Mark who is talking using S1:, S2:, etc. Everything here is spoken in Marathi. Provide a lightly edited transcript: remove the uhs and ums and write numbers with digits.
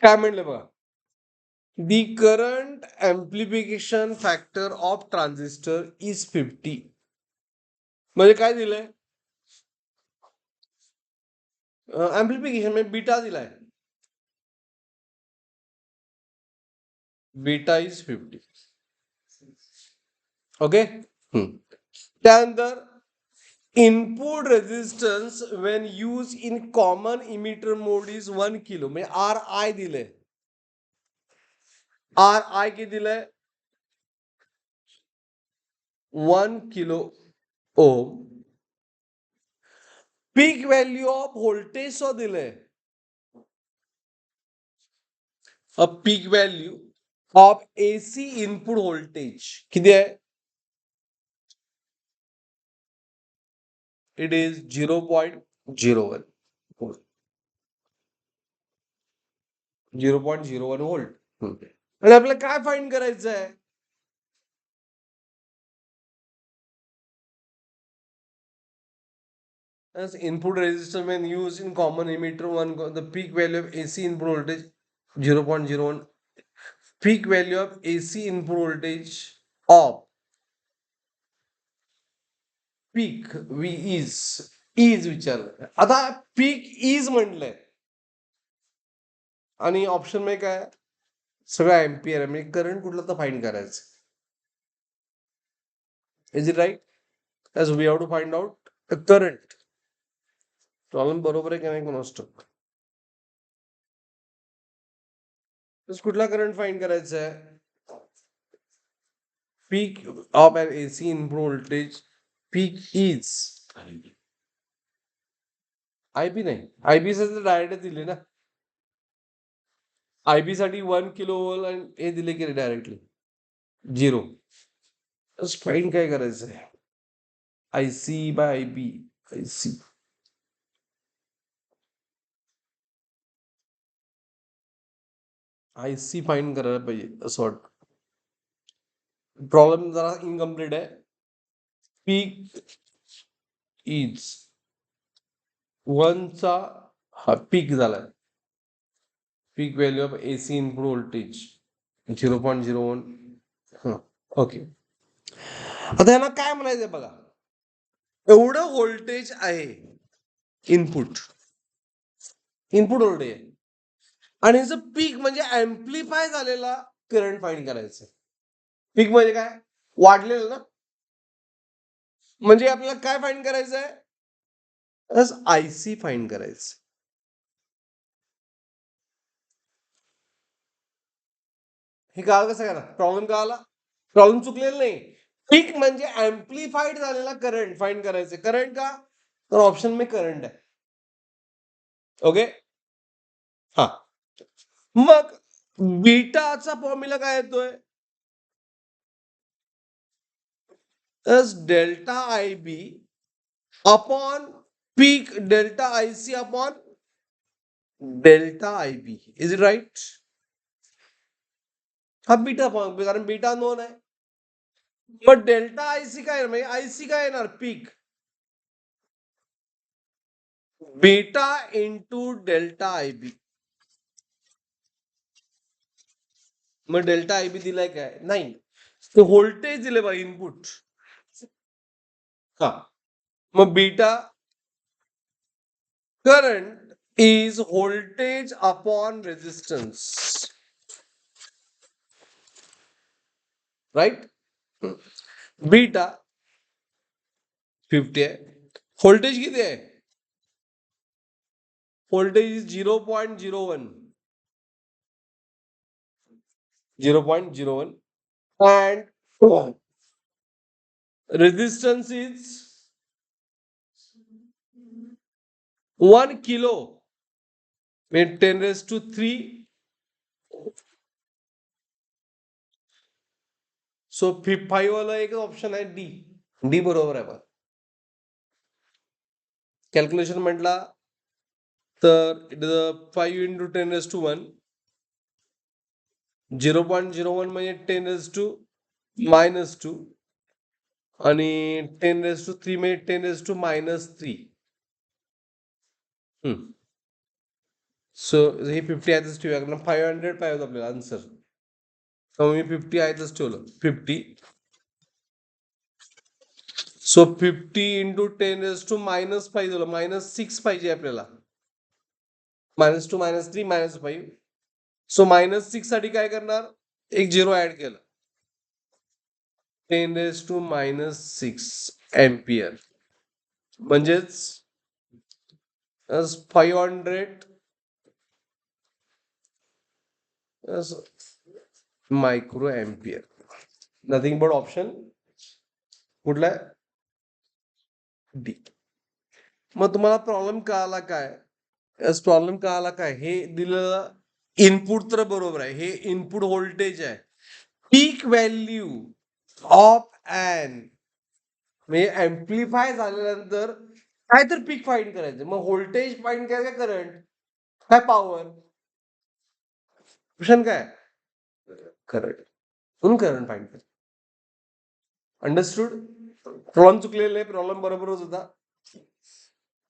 S1: काय म्हणलं बघा, the current amplification factor of transistor is 50. म्हणजे काय दिलंय, एम्प्लिफिकेशन म्हणजे बीटा दिलाय, बीटा इज 50. ओके. त्यानंतर input resistance when use in common emitter mode is 1 kilo, म्हणजे आर आय दिले, आर आय किती दिलंय, 1 kilo ohm. Peak value of voltage so दिलंय, a peak value of AC input voltage किती आहे, इट इज 0.01, 0.01 व्होल्ट. आणि आपल्याला काय फाइंड करायचं आहे, as input resistance when used in common emitter one, the peak value of AC input voltage 0.01, peak value of AC input voltage of peak V is विचारलं. आता पीक इज म्हटलंय आणि ऑप्शन मध्ये काय, सगळं एम्पियर आहे, म्हणजे करंट कुठलं तर फाइंड करायचं. Is it right, as we have to find out current. Problem बरोबर आहे की नाही कोण असतो, कुठला करंट फाइंड करायचा आहे, peak of an AC input voltage, peak is IB नाही, आयबी साठी डायरेक्ट दिले ना, आयबी साठी 1 किलो वोल्ट आणि हे दिले की डायरेक्टली 0. फाईंड काय करायचं आहे, I C by I B, I C, I C find करायला पाहिजे असं वाटतं. प्रॉब्लेम जरा इनकम्प्लीट आहे. पीक इज 1 चा हा पीक झालाय, peak value of AC input voltage 0.01. Okay. आता यांना काय म्हणायचंय बघा, एवढं व्होल्टेज आहे, इनपुट इनपुट व्होल्टेज आहे, आणि याचं पीक म्हणजे एम्प्लिफाय झालेला करंट फाइंड करायचं. पीक म्हणजे काय, वाढलेलं ना, म्हणजे आपल्याला काय फाइंड करायचं आहे, आयसी फाइंड करायचं. हे कळालं कसं करा, प्रॉब्लेम कळाला, प्रॉब्लेम चुकलेला नाही. पीक म्हणजे एम्प्लिफाईड झालेला करंट फाइंड करायचं. करंट का, तर ऑप्शन में करंट आहे. ओके. हा, मग बीटाचा फॉर्म्युला काय येतोय, delta I B upon peak delta I C upon delta I B. Is it right, हा बीटा फॉर्म, कारण बीटा नोन आहे. मग डेल्टा आयसी काय, म्हणजे आयसी काय येणार, peak beta into delta I B. मग डेल्टा आय बी दिलाय काय, नाही, ते व्होल्टेज दिले बघा इनपुट. हा, मग beta current is voltage upon resistance, right. Beta 50 आहे, व्होल्टेज किती आहे, voltage is 0.01, 0.01, and resistance is 1 kilo, 10⁻³ so 5 वाला एक ऑप्शन आहे डी, डी बरोबर आहे. कॅल्क्युलेशन म्हटला तर इट इज 5 इंटू 10⁻1, 0.01 म्हणजे 10⁻², आणि 10⁻³ म्हणजे 10⁻³ सो हे 50 आहेतच ठेवूया, कारण 500 पाहिजे होतं आपल्याला आन्सर. तर मी 50 आहेतच ठेवलं. 50. सो 50 इंटू 10⁻⁻5 पाहिजे, -6 पाहिजे आपल्याला. -2 -3 -5. सो -6 साठी काय करणार? एक 0 ऍड केलं. 10⁻⁻6 एम्पियर म्हणजेच 500 micro ampere. Nothing but option कुठला आहे? डी. मग तुम्हाला प्रॉब्लेम कळाला काय? प्रॉब्लेम कळाला काय? हे दिलेलं इनपुट तर बरोबर आहे, हे इनपुट व्होल्टेज आहे. पीक व्हॅल्यू ऑफ ॲन म्हणजे एम्प्लिफाय झाल्यानंतर काय तर पीक फाइंड करायचं. मग व्होल्टेज फाइंड करायचं, करंट काय पॉवर? क्वेश्चन काय? करंट. म्हणून करंट फाइंड करायचं. अंडरस्टूड? प्रॉब्लेम चुकलेला आहे, प्रॉब्लेम बरोबरच होता.